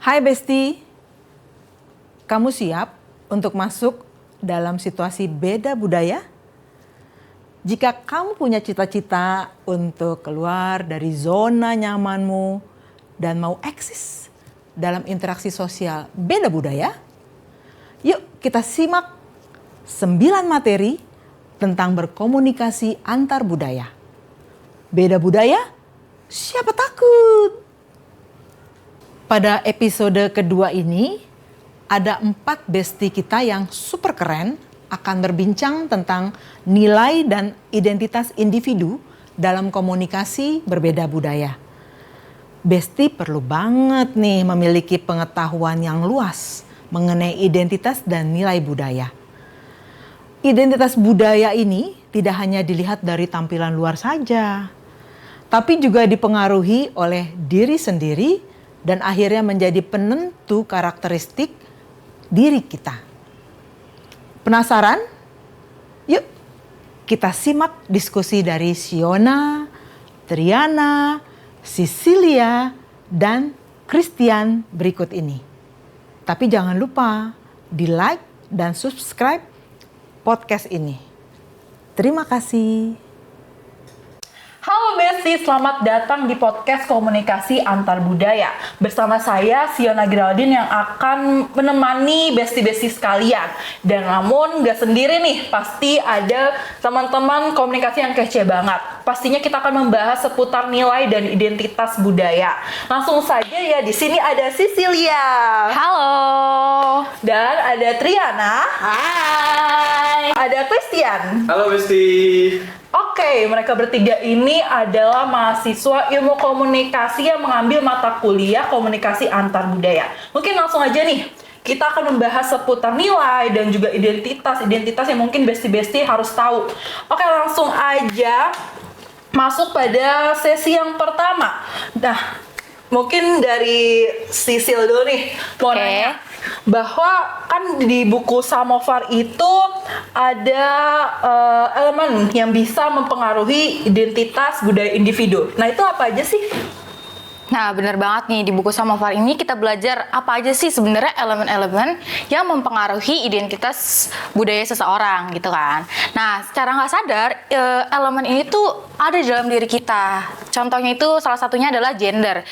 Hai Besti, kamu siap untuk masuk dalam situasi beda budaya? Jika kamu punya cita-cita untuk keluar dari zona nyamanmu dan mau eksis dalam interaksi sosial beda budaya, yuk kita simak 9 materi tentang berkomunikasi antar budaya. Beda budaya? Siapa takut? Pada episode kedua ini, ada 4 besti kita yang super keren akan berbincang tentang nilai dan identitas individu dalam komunikasi berbeda budaya. Besti perlu banget nih memiliki pengetahuan yang luas mengenai identitas dan nilai budaya. Identitas budaya ini tidak hanya dilihat dari tampilan luar saja, tapi juga dipengaruhi oleh diri sendiri dan akhirnya menjadi penentu karakteristik diri kita. Penasaran? Yuk kita simak diskusi dari Siona, Triana, Cecilia, dan Christian berikut ini. Tapi jangan lupa di like dan subscribe podcast ini. Terima kasih. Halo Besti, selamat datang di podcast Komunikasi Antar Budaya. Bersama saya, Siona Geraldine yang akan menemani besti-besti sekalian. Dan namun gak sendiri nih, pasti ada teman-teman komunikasi yang kece banget. Pastinya kita akan membahas seputar nilai dan identitas budaya. Langsung saja ya, di sini ada Cecilia. Halo. Dan ada Triana. Hai. Ada Christian. Halo Besti. Oke, mereka bertiga ini adalah mahasiswa ilmu komunikasi yang mengambil mata kuliah komunikasi antar budaya. Mungkin langsung aja nih, kita akan membahas seputar nilai dan juga identitas yang mungkin besti-besti harus tahu. Oke, langsung aja masuk pada sesi yang pertama. Nah, mungkin dari Sisil dulu nih, mau nanya. Bahwa kan di buku Samovar itu ada elemen yang bisa mempengaruhi identitas budaya individu. Nah, itu apa aja sih? Nah, benar banget nih, di buku Samovar ini kita belajar apa aja sih sebenarnya elemen-elemen yang mempengaruhi identitas budaya seseorang gitu kan. Nah, secara nggak sadar elemen ini tuh ada di dalam diri kita. Contohnya itu salah satunya adalah gender.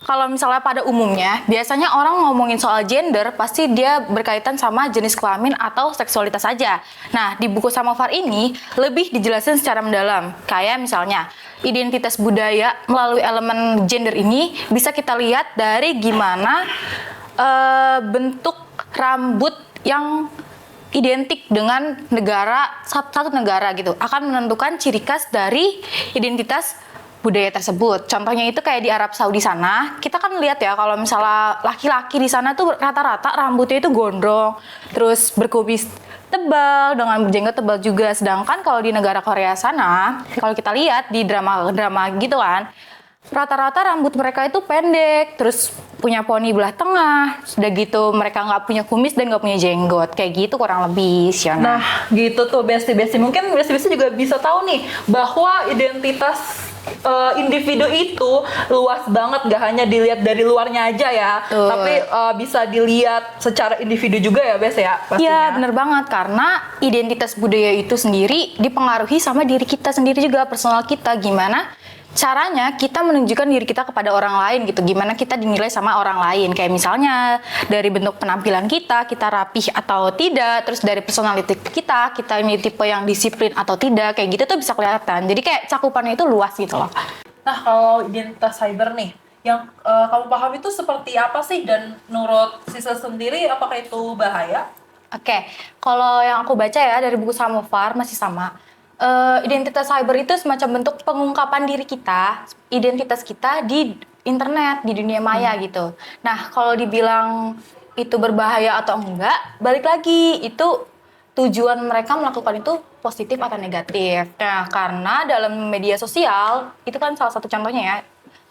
Kalau misalnya pada umumnya, biasanya orang ngomongin soal gender, pasti dia berkaitan sama jenis kelamin atau seksualitas saja. Nah, di buku Samovar ini, lebih dijelasin secara mendalam. Kayak misalnya, identitas budaya melalui elemen gender ini, bisa kita lihat dari gimana bentuk rambut yang identik dengan satu negara gitu, akan menentukan ciri khas dari identitas budaya tersebut. Contohnya itu kayak di Arab Saudi sana, kita kan lihat ya kalau misalnya laki-laki di sana tuh rata-rata rambutnya itu gondrong, terus berkumis tebal dengan berjenggot tebal juga. Sedangkan kalau di negara Korea sana, kalau kita lihat di drama-drama gitu kan, rata-rata rambut mereka itu pendek, terus punya poni belah tengah, sudah gitu mereka nggak punya kumis dan nggak punya jenggot, kayak gitu kurang lebih, Siona. Nah, gitu tuh besti-besti. Mungkin besti-besti juga bisa tahu nih bahwa identitas individu itu luas banget, gak hanya dilihat dari luarnya aja ya, tapi bisa dilihat secara individu juga ya, Bes ya? Iya, bener banget, karena identitas budaya itu sendiri dipengaruhi sama diri kita sendiri juga, personal kita, gimana caranya kita menunjukkan diri kita kepada orang lain gitu, gimana kita dinilai sama orang lain, kayak misalnya dari bentuk penampilan kita rapih atau tidak, terus dari personality kita ini tipe yang disiplin atau tidak, kayak gitu tuh bisa kelihatan. Jadi kayak cakupannya itu luas gitu loh. Nah, kalau identitas cyber nih, yang kamu paham itu seperti apa sih, dan menurut Sisa sendiri apakah itu bahaya? Oke, kalau yang aku baca ya dari buku Samovar masih sama. Identitas cyber itu semacam bentuk pengungkapan diri kita, identitas kita di internet, di dunia maya gitu. Nah, kalau dibilang itu berbahaya atau enggak, balik lagi, itu tujuan mereka melakukan itu positif atau negatif. Nah, karena dalam media sosial, itu kan salah satu contohnya ya,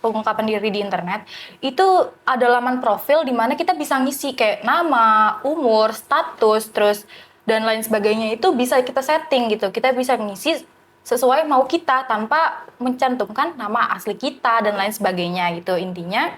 pengungkapan diri di internet, itu ada laman profil di mana kita bisa ngisi kayak nama, umur, status, terus dan lain sebagainya, itu bisa kita setting gitu. Kita bisa ngisi sesuai mau kita tanpa mencantumkan nama asli kita dan lain sebagainya gitu. Intinya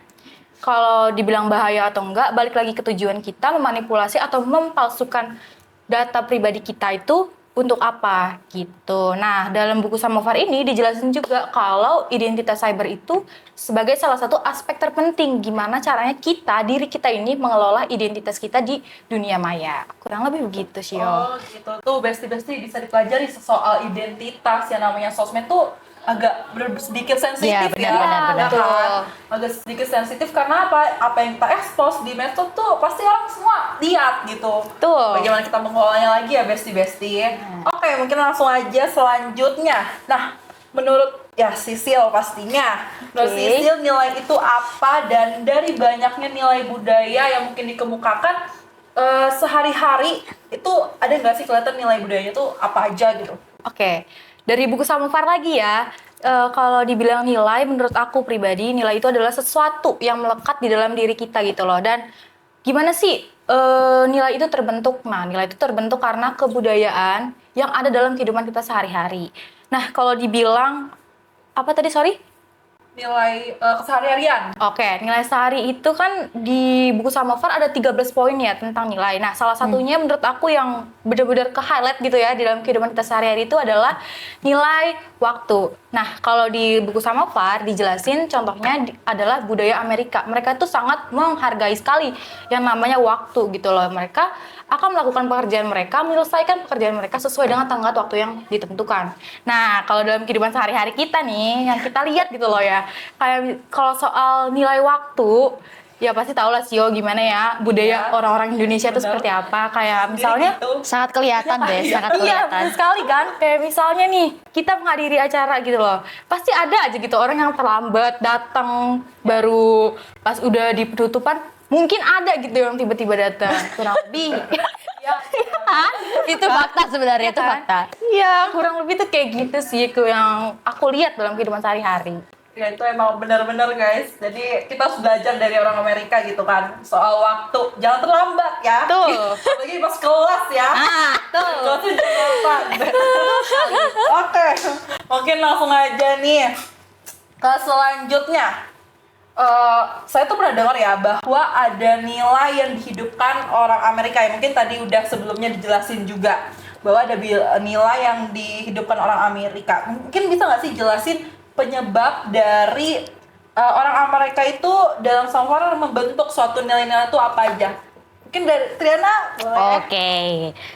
kalau dibilang bahaya atau enggak, balik lagi ke tujuan kita memanipulasi atau mempalsukan data pribadi kita itu untuk apa gitu. Nah, dalam buku Samovar ini dijelasin juga kalau identitas cyber itu sebagai salah satu aspek terpenting gimana caranya diri kita ini mengelola identitas kita di dunia maya. Kurang lebih begitu sih, Oh gitu. Tuh besti-besti bisa dipelajari soal identitas yang namanya sosmed tuh agak sedikit sensitif Iya, benar. ya kan? Agak sedikit sensitif karena apa yang kita expose di medsos tuh pasti orang semua lihat gitu. Tuh. Bagaimana kita mengolahnya lagi ya besti-besti. Oke, mungkin langsung aja selanjutnya. Nah, menurut ya Sisil pastinya. Menurut Sisil nilai itu apa, dan dari banyaknya nilai budaya yang mungkin dikemukakan sehari-hari itu ada nggak sih kelihatan nilai budayanya tuh apa aja gitu? Oke, dari buku Samovar lagi ya. Kalau dibilang nilai, menurut aku pribadi, nilai itu adalah sesuatu yang melekat di dalam diri kita gitu loh. Dan gimana sih nilai itu terbentuk? Nah, nilai itu terbentuk karena kebudayaan yang ada dalam kehidupan kita sehari-hari. Nah, kalau dibilang, apa tadi, sorry? Nilai keseharian. Oke, nilai sehari itu kan di buku Samovar ada 13 poin ya tentang nilai. Nah, salah satunya menurut aku yang benar-benar ke-highlight gitu ya di dalam kehidupan kita sehari-hari itu adalah nilai waktu. Nah, kalau di buku Samovar dijelasin contohnya adalah budaya Amerika. Mereka tuh sangat menghargai sekali yang namanya waktu gitu loh. Mereka akan melakukan pekerjaan mereka, menyelesaikan pekerjaan mereka sesuai dengan tenggat waktu yang ditentukan. Nah, kalau dalam kehidupan sehari-hari kita nih, yang kita lihat gitu loh ya, kayak kalau soal nilai waktu, ya pasti tau lah Sio gimana ya budaya orang-orang Indonesia itu seperti apa. Kayak misalnya, Sangat kelihatan deh, sangat iya kelihatan. betul sekali kan. Kayak misalnya nih, kita menghadiri acara gitu loh, pasti ada aja gitu orang yang terlambat datang, baru pas udah di penutupan mungkin ada gitu yang tiba-tiba datang kurang lebih. Ya, Itu fakta sebenarnya, itu fakta. Iya, kurang lebih tuh kayak gitu sih yang aku lihat dalam kehidupan sehari-hari. Ya itu emang benar-benar guys. Jadi kita harus belajar dari orang Amerika gitu kan soal waktu. Jangan terlambat ya. Tuh. Apalagi pas kelas ya. Tuh. Kelasnya jam 8. Oke. Mungkin langsung aja nih ke selanjutnya. Saya tuh pernah dengar ya bahwa ada nilai yang dihidupkan orang Amerika ya, mungkin tadi udah sebelumnya dijelasin juga bahwa ada nilai yang dihidupkan orang Amerika. Mungkin bisa nggak sih jelasin penyebab dari orang Amerika itu dalam Samovar membentuk suatu nilai-nilai itu apa aja? Mungkin dari Triana boleh. Oke,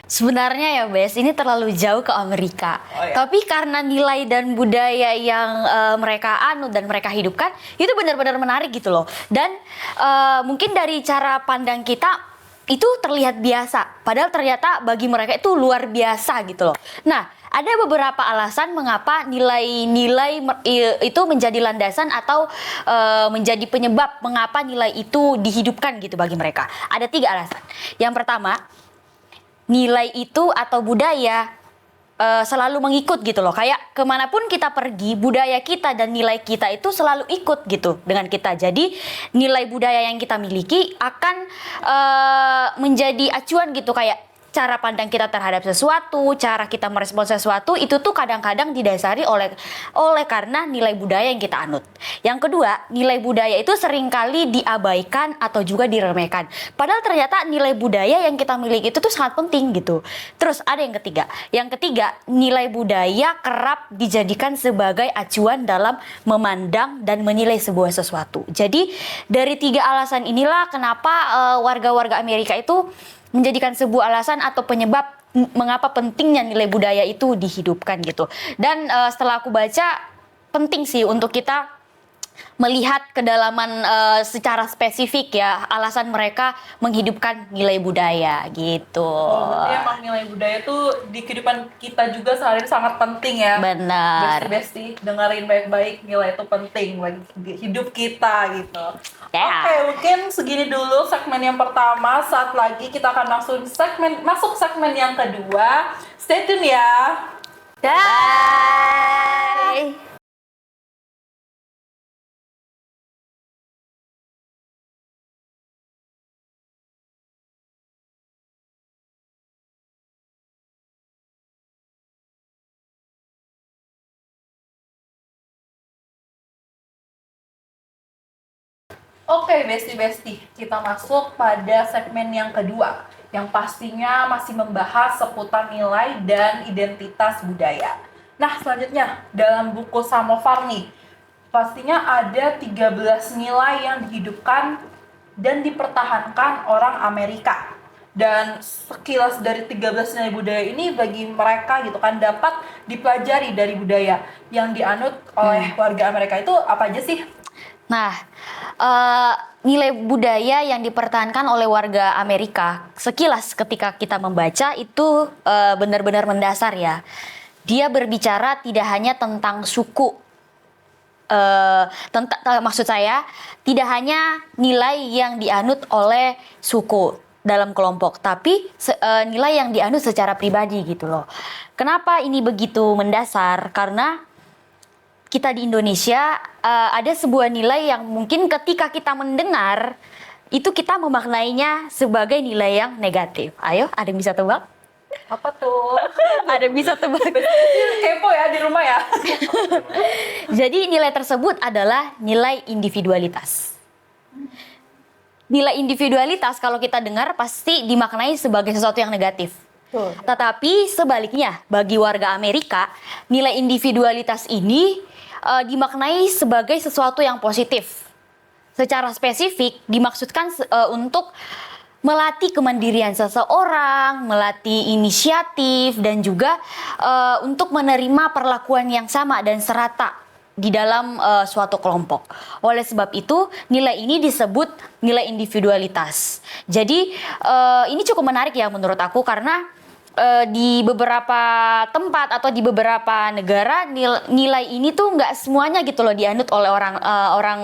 sebenarnya ya Bes, ini terlalu jauh ke Amerika. Oh, ya. Tapi karena nilai dan budaya yang mereka anut dan mereka hidupkan, itu benar-benar menarik gitu loh. Dan mungkin dari cara pandang kita itu terlihat biasa, padahal ternyata bagi mereka itu luar biasa gitu loh. Nah, ada beberapa alasan mengapa nilai-nilai itu menjadi landasan atau menjadi penyebab mengapa nilai itu dihidupkan gitu bagi mereka. Ada 3 alasan. Yang pertama, nilai itu atau budaya selalu mengikut gitu loh. Kayak kemanapun kita pergi, budaya kita dan nilai kita itu selalu ikut gitu dengan kita. Jadi nilai budaya yang kita miliki akan menjadi acuan gitu, kayak cara pandang kita terhadap sesuatu, cara kita merespon sesuatu itu tuh kadang-kadang didasari oleh karena nilai budaya yang kita anut. Yang kedua, nilai budaya itu seringkali diabaikan atau juga diremehkan. Padahal ternyata nilai budaya yang kita miliki itu tuh sangat penting gitu. Terus ada yang ketiga. Yang ketiga, nilai budaya kerap dijadikan sebagai acuan dalam memandang dan menilai sebuah sesuatu. Jadi dari 3 alasan inilah kenapa warga-warga Amerika itu menjadikan sebuah alasan atau penyebab mengapa pentingnya nilai budaya itu dihidupkan gitu. Dan setelah aku baca, penting sih untuk kita melihat kedalaman secara spesifik ya alasan mereka menghidupkan nilai budaya gitu. Berarti emang nilai budaya tuh di kehidupan kita juga sehari sangat penting ya. Benar. Besti, dengerin baik-baik, nilai itu penting bagi hidup kita gitu. Ya. Oke, mungkin segini dulu segmen yang pertama. Saat lagi kita akan masuk segmen yang kedua. Stay tune ya. Bye. Oke, Besti-Besti, kita masuk pada segmen yang kedua, yang pastinya masih membahas seputar nilai dan identitas budaya. Nah, selanjutnya, dalam buku Samovar nih, pastinya ada 13 nilai yang dihidupkan dan dipertahankan orang Amerika. Dan sekilas dari 13 nilai budaya ini bagi mereka gitu kan dapat dipelajari dari budaya yang dianut oleh warga Amerika itu apa aja sih? Nah, nilai budaya yang dipertahankan oleh warga Amerika, sekilas ketika kita membaca itu benar-benar mendasar ya. Dia berbicara tidak hanya tentang suku, maksud saya tidak hanya nilai yang dianut oleh suku dalam kelompok, tapi nilai yang dianut secara pribadi gitu loh. Kenapa ini begitu mendasar? Karena kita di Indonesia ada sebuah nilai yang mungkin ketika kita mendengar itu kita memaknainya sebagai nilai yang negatif. Ayo, ada yang bisa tebak? Apa tuh? Ada yang bisa tebak? Kepo ya di rumah ya. Jadi nilai tersebut adalah nilai individualitas. Nilai individualitas kalau kita dengar pasti dimaknai sebagai sesuatu yang negatif. Betul. Tetapi sebaliknya bagi warga Amerika, nilai individualitas ini dimaknai sebagai sesuatu yang positif. Secara spesifik dimaksudkan untuk melatih kemandirian seseorang, melatih inisiatif, dan juga untuk menerima perlakuan yang sama dan serata di dalam suatu kelompok. Oleh sebab itu, nilai ini disebut nilai individualitas. Jadi ini cukup menarik ya menurut aku karena di beberapa tempat atau di beberapa negara nilai ini tuh nggak semuanya gitu loh dianut oleh orang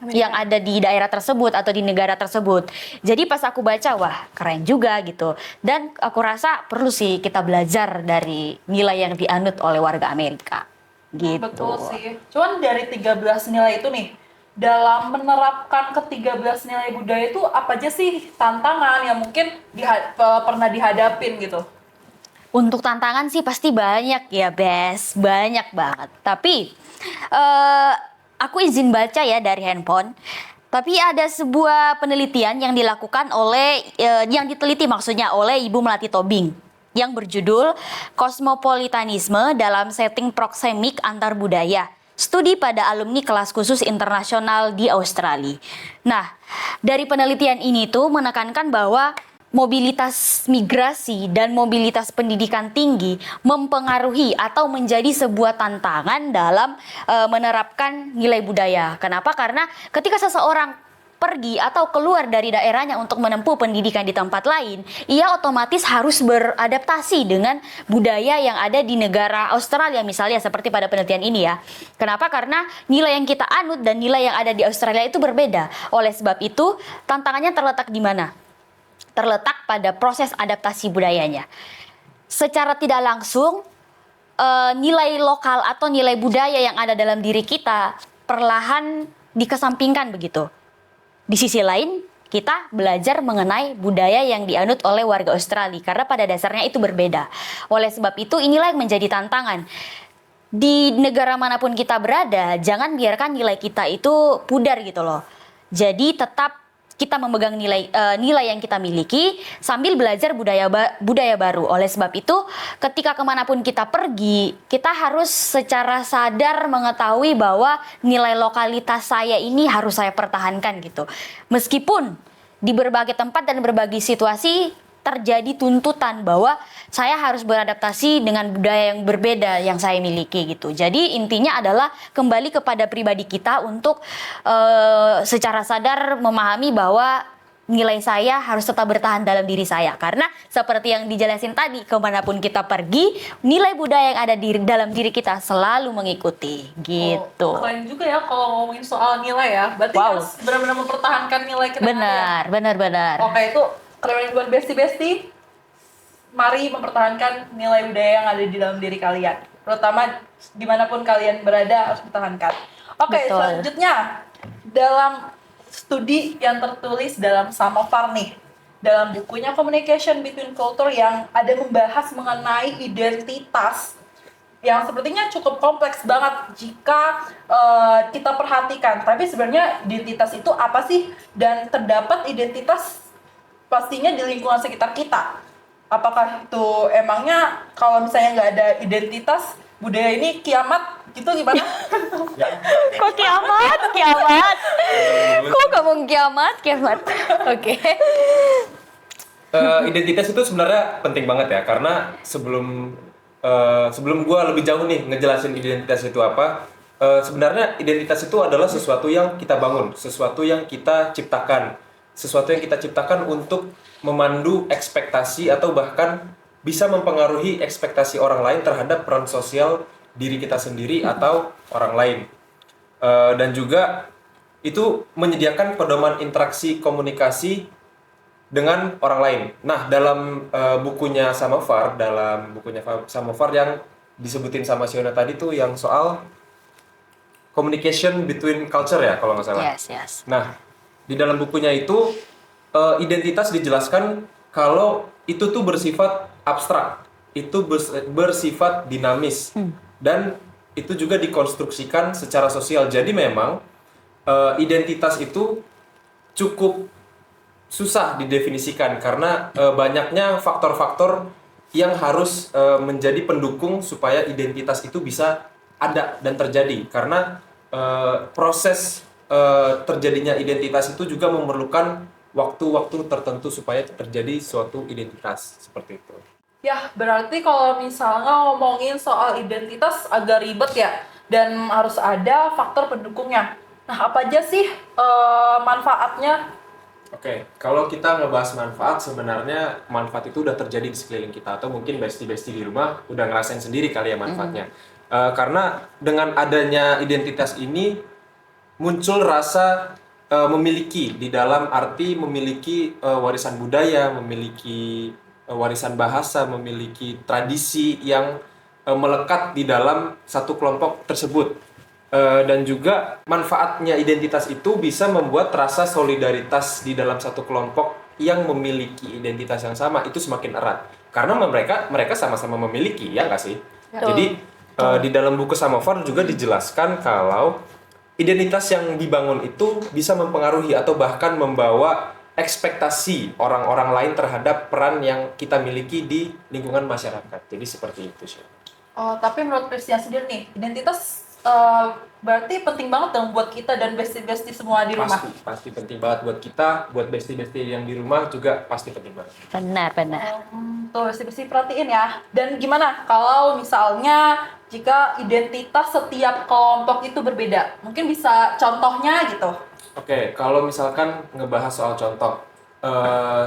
yang ada di daerah tersebut atau di negara tersebut. Jadi pas aku baca wah keren juga gitu. Dan aku rasa perlu sih kita belajar dari nilai yang dianut oleh warga Amerika. Gitu. Betul sih. Cuman dari 13 nilai itu nih, dalam menerapkan ke-13 nilai budaya itu apa aja sih tantangan yang mungkin pernah dihadapin gitu? Untuk tantangan sih pasti banyak ya, Bes. Banyak banget. Tapi aku izin baca ya dari handphone. Tapi ada sebuah penelitian yang dilakukan oleh, yang diteliti maksudnya oleh Ibu Melati Tobing. Yang berjudul Kosmopolitanisme dalam Setting Proksemik Antar Budaya. Studi pada alumni kelas khusus internasional di Australia. Nah, dari penelitian ini tuh menekankan bahwa mobilitas migrasi dan mobilitas pendidikan tinggi mempengaruhi atau menjadi sebuah tantangan dalam menerapkan nilai budaya. Kenapa? Karena ketika seseorang pergi atau keluar dari daerahnya untuk menempuh pendidikan di tempat lain, ia otomatis harus beradaptasi dengan budaya yang ada di negara Australia misalnya seperti pada penelitian ini ya. Kenapa? Karena nilai yang kita anut dan nilai yang ada di Australia itu berbeda. Oleh sebab itu, tantangannya terletak di mana? Terletak pada proses adaptasi budayanya. Secara tidak langsung, nilai lokal atau nilai budaya yang ada dalam diri kita perlahan dikesampingkan begitu. Di sisi lain, kita belajar mengenai budaya yang dianut oleh warga Australia karena pada dasarnya itu berbeda. Oleh sebab itu, inilah yang menjadi tantangan. Di negara manapun kita berada, jangan biarkan nilai kita itu pudar gitu loh. Jadi tetap kita memegang nilai yang kita miliki sambil belajar budaya baru. Oleh sebab itu, ketika kemanapun kita pergi, kita harus secara sadar mengetahui bahwa nilai lokalitas saya ini harus saya pertahankan gitu. Meskipun di berbagai tempat dan berbagai situasi terjadi tuntutan bahwa saya harus beradaptasi dengan budaya yang berbeda yang saya miliki gitu. Jadi intinya adalah kembali kepada pribadi kita untuk secara sadar memahami bahwa nilai saya harus tetap bertahan dalam diri saya. Karena seperti yang dijelasin tadi, kemanapun kita pergi, nilai budaya yang ada di dalam diri kita selalu mengikuti gitu. Oh, keren juga ya kalau ngomongin soal nilai ya. Berarti harus benar-benar mempertahankan nilai kita. Benar. Oke, itu keren buat besti-besti. Mari mempertahankan nilai budaya yang ada di dalam diri kalian. Terutama dimanapun kalian berada harus pertahankan. Oke, Betul. selanjutnya dalam studi yang tertulis dalam Samovar nih, dalam bukunya Communication Between Culture yang ada membahas mengenai identitas yang sepertinya cukup kompleks banget jika kita perhatikan. Tapi sebenarnya identitas itu apa sih? Dan terdapat identitas pastinya di lingkungan sekitar kita. Apakah itu emangnya kalau misalnya nggak ada identitas, budaya ini kiamat gitu gimana? Kok kiamat? Kiamat? Kok ngomong kiamat? Kiamat? Oke. Identitas itu sebenarnya penting banget ya, karena sebelum gue lebih jauh nih ngejelasin identitas itu apa, sebenarnya identitas itu adalah sesuatu yang kita bangun, sesuatu yang kita ciptakan, sesuatu yang kita ciptakan untuk memandu ekspektasi atau bahkan bisa mempengaruhi ekspektasi orang lain terhadap peran sosial diri kita sendiri atau orang lain. Dan juga itu menyediakan pedoman interaksi komunikasi dengan orang lain. Nah, dalam bukunya Samovar yang disebutin sama Siona tadi tuh yang soal communication between culture ya kalau nggak salah. Yes. Nah, di dalam bukunya itu identitas dijelaskan kalau itu tuh bersifat abstrak, itu bersifat dinamis, dan itu juga dikonstruksikan secara sosial. Jadi memang identitas itu cukup susah didefinisikan karena banyaknya faktor-faktor yang harus menjadi pendukung supaya identitas itu bisa ada dan terjadi. Karena proses terjadinya identitas itu juga memerlukan waktu-waktu tertentu supaya terjadi suatu identitas seperti itu. Ya, berarti kalau misalnya ngomongin soal identitas agak ribet ya, dan harus ada faktor pendukungnya. Nah, apa aja sih manfaatnya? Oke, kalau kita ngebahas manfaat, sebenarnya manfaat itu udah terjadi di sekeliling kita, atau mungkin bestie-bestie di rumah udah ngerasain sendiri kali ya manfaatnya. Karena dengan adanya identitas ini muncul rasa memiliki, di dalam arti memiliki warisan budaya, memiliki warisan bahasa, memiliki tradisi yang melekat di dalam satu kelompok tersebut. Dan juga manfaatnya identitas itu bisa membuat rasa solidaritas di dalam satu kelompok yang memiliki identitas yang sama itu semakin erat. Karena mereka sama-sama memiliki, ya nggak sih? Jadi di dalam buku Samovar juga dijelaskan kalau identitas yang dibangun itu bisa mempengaruhi atau bahkan membawa ekspektasi orang-orang lain terhadap peran yang kita miliki di lingkungan masyarakat. Jadi seperti itu sih. Oh, tapi menurut Christian sendiri nih, identitas berarti penting banget dong buat kita dan bestie-bestie semua di rumah. Pasti penting banget buat kita, buat bestie-bestie yang di rumah juga pasti penting banget. Benar. Tuh, bestie-bestie perhatiin ya. Dan gimana kalau misalnya jika identitas setiap kelompok itu berbeda? Mungkin bisa contohnya gitu. Oke, kalau misalkan ngebahas soal contoh,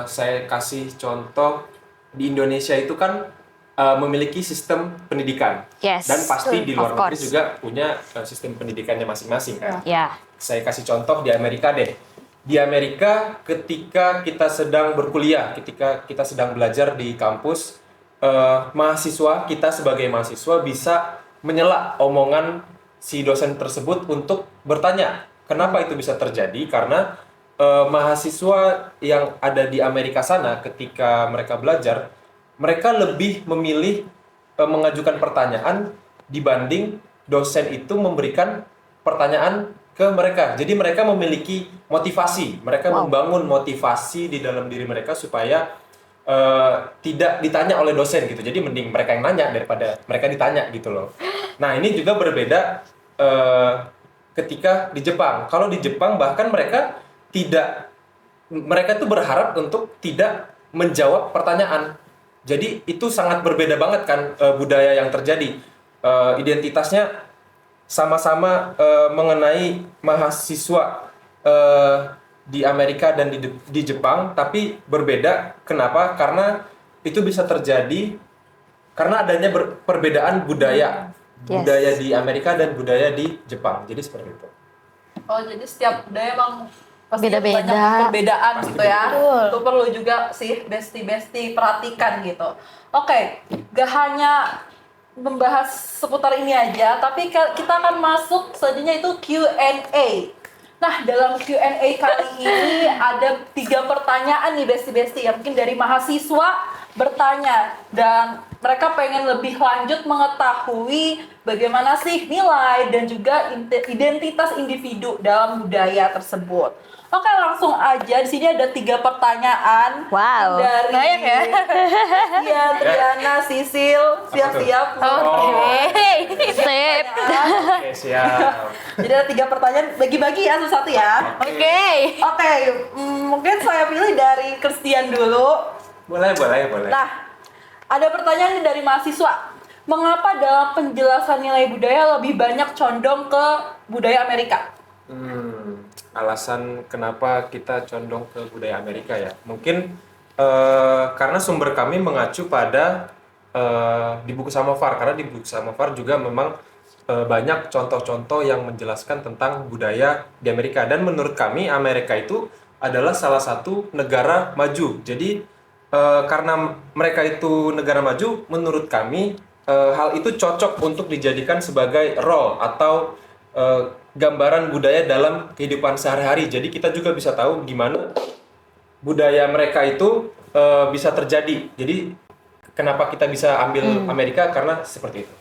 saya kasih contoh di Indonesia itu kan memiliki sistem pendidikan, Yes, dan pasti di luar of negeri course. juga punya sistem pendidikannya masing-masing kan. Ya. Saya kasih contoh di Amerika deh. Di Amerika ketika kita sedang berkuliah, ketika kita sedang belajar di kampus, mahasiswa kita sebagai mahasiswa bisa menyela omongan si dosen tersebut untuk bertanya. Kenapa itu bisa terjadi? Karena mahasiswa yang ada di Amerika sana ketika mereka belajar, mereka lebih memilih mengajukan pertanyaan dibanding dosen itu memberikan pertanyaan ke mereka. Jadi mereka memiliki motivasi, mereka membangun motivasi di dalam diri mereka supaya tidak ditanya oleh dosen gitu. Jadi mending mereka yang nanya daripada mereka ditanya gitu loh. Nah, ini juga berbeda ketika di Jepang. Kalau di Jepang bahkan mereka tuh berharap untuk tidak menjawab pertanyaan. Jadi itu sangat berbeda banget kan budaya yang terjadi. Identitasnya sama-sama mengenai mahasiswa di Amerika dan di Jepang, tapi berbeda. Kenapa? Karena itu bisa terjadi karena adanya perbedaan budaya. Yes. Budaya di Amerika dan budaya di Jepang. Jadi seperti itu. Oh, jadi setiap budaya emang pasti Beda-beda. banyak perbedaan Pasti gitu ya. betul. Itu perlu juga sih bestie-bestie perhatikan gitu. Oke, gak hanya membahas seputar ini aja, tapi kita akan masuk selanjutnya itu Q&A. Nah, dalam Q&A kali ini ada 3 pertanyaan nih bestie-bestie, yang mungkin dari mahasiswa bertanya dan mereka pengen lebih lanjut mengetahui bagaimana sih nilai dan juga identitas individu dalam budaya tersebut. Oke, langsung aja. Di sini ada 3 pertanyaan. Wow, Dari banyak ya? Iya, Triana, Sisil, siap-siap. Sip. Oke, siap. Jadi ada 3 pertanyaan, bagi-bagi ya satu-satu ya. Oke. Oke, mungkin saya pilih dari Christian dulu. Boleh. Nah, ada pertanyaan nih dari mahasiswa. Mengapa dalam penjelasan nilai budaya lebih banyak condong ke budaya Amerika? Alasan kenapa kita condong ke budaya Amerika ya? Mungkin karena sumber kami mengacu pada di buku Samovar, karena di buku Samovar juga memang banyak contoh-contoh yang menjelaskan tentang budaya di Amerika, dan menurut kami Amerika itu adalah salah satu negara maju. Jadi karena mereka itu negara maju, menurut kami hal itu cocok untuk dijadikan sebagai role atau gambaran budaya dalam kehidupan sehari-hari. Jadi kita juga bisa tahu gimana budaya mereka itu bisa terjadi. Jadi kenapa kita bisa ambil Amerika, karena seperti itu.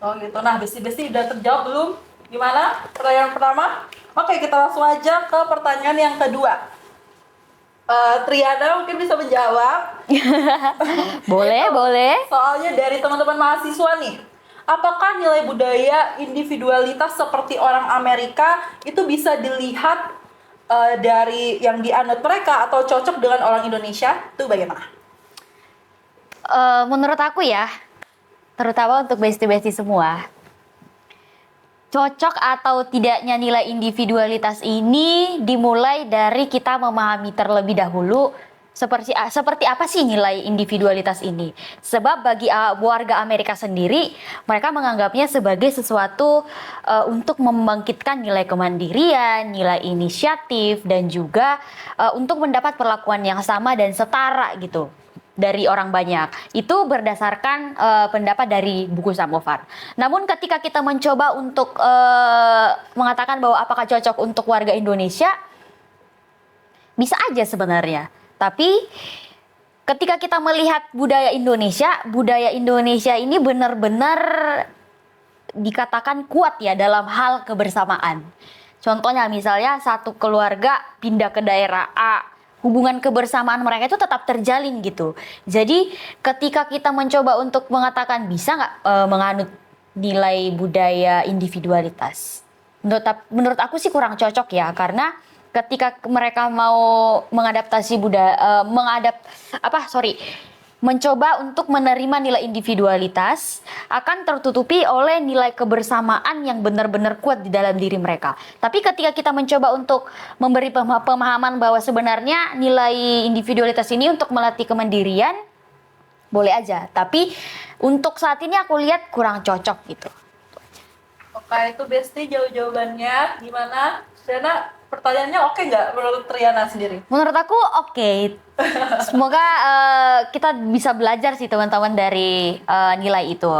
Oh gitu. Nah, besti-besti udah terjawab belum? Gimana? Pertanyaan pertama? Oke, kita langsung aja ke pertanyaan yang kedua. Triana mungkin bisa menjawab. Boleh. Soalnya dari teman-teman mahasiswa nih. Apakah nilai budaya individualitas seperti orang Amerika itu bisa dilihat dari yang dianut mereka atau cocok dengan orang Indonesia? Itu bagaimana? Menurut aku ya, terutama untuk besti-besti semua, cocok atau tidaknya nilai individualitas ini dimulai dari kita memahami terlebih dahulu seperti apa sih nilai individualitas ini. Sebab bagi warga Amerika sendiri, mereka menganggapnya sebagai sesuatu untuk membangkitkan nilai kemandirian, nilai inisiatif, dan juga untuk mendapat perlakuan yang sama dan setara gitu dari orang banyak. Itu berdasarkan pendapat dari buku Samovar. Namun ketika kita mencoba untuk mengatakan bahwa apakah cocok untuk warga Indonesia, bisa aja sebenarnya. Tapi ketika kita melihat budaya Indonesia ini benar-benar dikatakan kuat ya dalam hal kebersamaan. Contohnya misalnya satu keluarga pindah ke daerah A, hubungan kebersamaan mereka itu tetap terjalin gitu. Jadi ketika kita mencoba untuk mengatakan bisa nggak menganut nilai budaya individualitas, menurut aku sih kurang cocok ya, karena ketika mereka mau mengadaptasi mencoba untuk menerima nilai individualitas, akan tertutupi oleh nilai kebersamaan yang benar-benar kuat di dalam diri mereka. Tapi ketika kita mencoba untuk memberi pemahaman bahwa sebenarnya nilai individualitas ini untuk melatih kemandirian, boleh aja. Tapi untuk saat ini aku lihat kurang cocok gitu. Oke, itu Besti jawabannya. Gimana? Dana, pertanyaannya oke nggak menurut Triana sendiri? Menurut aku oke. Semoga kita bisa belajar sih teman-teman dari nilai itu.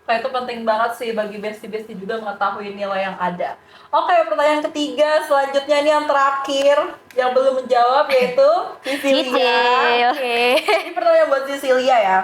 Nah, itu penting banget sih bagi Besti-Besti juga mengetahui nilai yang ada. Oke, pertanyaan ketiga selanjutnya ini yang terakhir yang belum menjawab yaitu Cicilia. Ini pertanyaan buat Cicilia ya.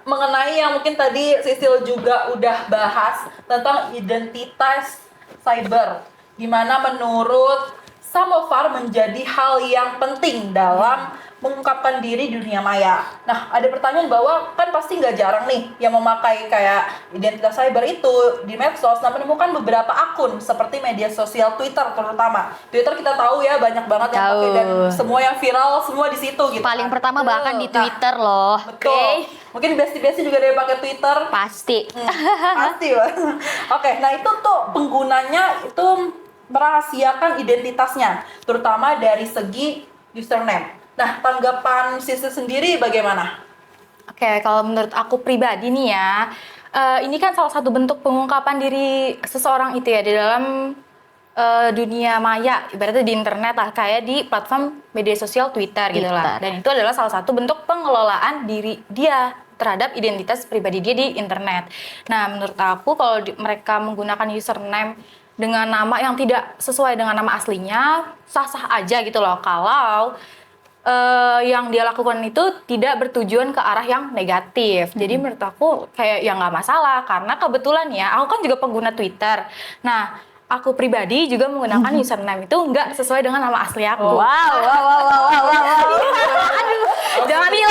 Mengenai yang mungkin tadi Sisil juga udah bahas tentang identitas cyber. Gimana menurut Samovar menjadi hal yang penting dalam mengungkapkan diri di dunia maya. Nah, ada pertanyaan bahwa kan pasti nggak jarang nih yang memakai kayak identitas cyber itu di medsos. Nah, menemukan beberapa akun seperti media sosial Twitter terutama. Twitter kita tahu ya banyak banget yang pakai dan semua yang viral semua di situ gitu. Paling pertama bahkan di Twitter loh. Betul. Okay. Mungkin Besti-Besti juga ada yang pakai Twitter. Pasti. Pasti. Oke, nah itu tuh penggunanya itu merahasiakan identitasnya, terutama dari segi username. Nah, tanggapan Sisi sendiri bagaimana? Oke, kalau menurut aku pribadi nih ya, ini kan salah satu bentuk pengungkapan diri seseorang itu ya di dalam dunia maya, ibaratnya di internet lah, kayak di platform media sosial Twitter gitu lah. Dan itu adalah salah satu bentuk pengelolaan diri dia terhadap identitas pribadi dia di internet. Nah, menurut aku kalau mereka menggunakan username dengan nama yang tidak sesuai dengan nama aslinya, sah-sah aja gitu loh. Kalau yang dia lakukan itu tidak bertujuan ke arah yang negatif. Jadi menurut aku kayak ya nggak masalah, karena kebetulan ya aku kan juga pengguna Twitter. Nah, aku pribadi juga menggunakan username itu nggak sesuai dengan nama asli aku. Jangan iya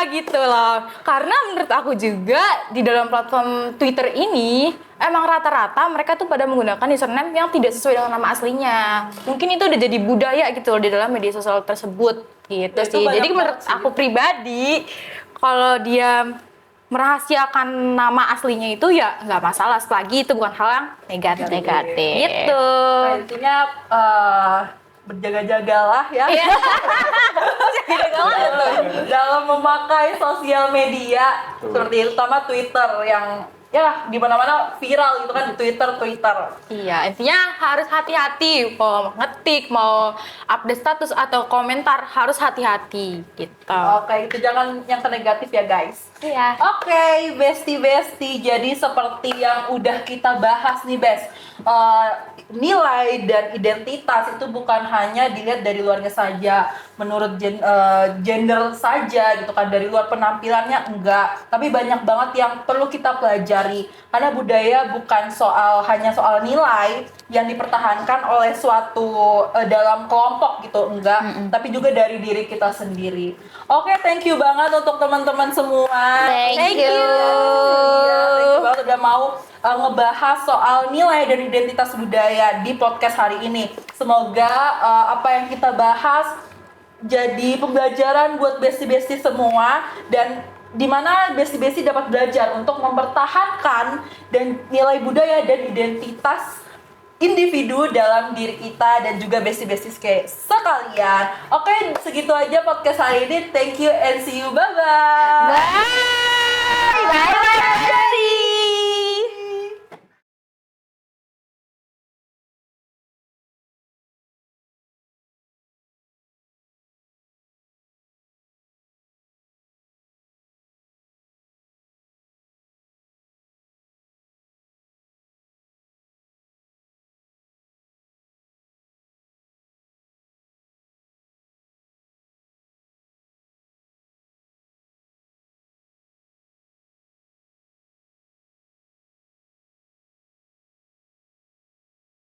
gitu loh. Karena menurut aku juga di dalam platform Twitter ini emang rata-rata mereka tuh pada menggunakan username yang tidak sesuai dengan nama aslinya. Mungkin itu udah jadi budaya gitu loh di dalam media sosial tersebut gitu Ya, itu sih. banyak Jadi menurut banget sih. aku pribadi kalau dia merahasiakan nama aslinya itu ya nggak masalah, selagi itu bukan hal yang negatif. Gitu. Nah, intinya berjaga-jagalah ya. Berjaga-jagalah dalam memakai sosial media seperti itu, terutama Twitter yang ya di mana-mana viral gitu kan, di Twitter. Iya, intinya harus hati-hati mau ngetik, mau update status atau komentar, harus hati-hati gitu. Oke, itu jangan yang ke negatif ya guys. Iya. Oke, bestie. Jadi seperti yang udah kita bahas nih, Bes. Nilai dan identitas itu bukan hanya dilihat dari luarnya saja, menurut gender saja gitu kan, dari luar penampilannya enggak. Tapi banyak banget yang perlu kita pelajari. Karena budaya bukan hanya soal nilai yang dipertahankan oleh suatu dalam kelompok gitu, enggak. Tapi juga dari diri kita sendiri. Oke, thank you banget untuk teman-teman semua. Thank you. Thank you banget udah mau ngebahas soal nilai dan identitas budaya di podcast hari ini. Semoga apa yang kita bahas jadi pembelajaran buat bestie-bestie semua, dan di mana bestie-bestie dapat belajar untuk mempertahankan dan nilai budaya dan identitas individu dalam diri kita dan juga bestie-bestie sekalian. Oke, segitu aja podcast hari ini. Thank you and see you. Bye-bye. Bye. Bye.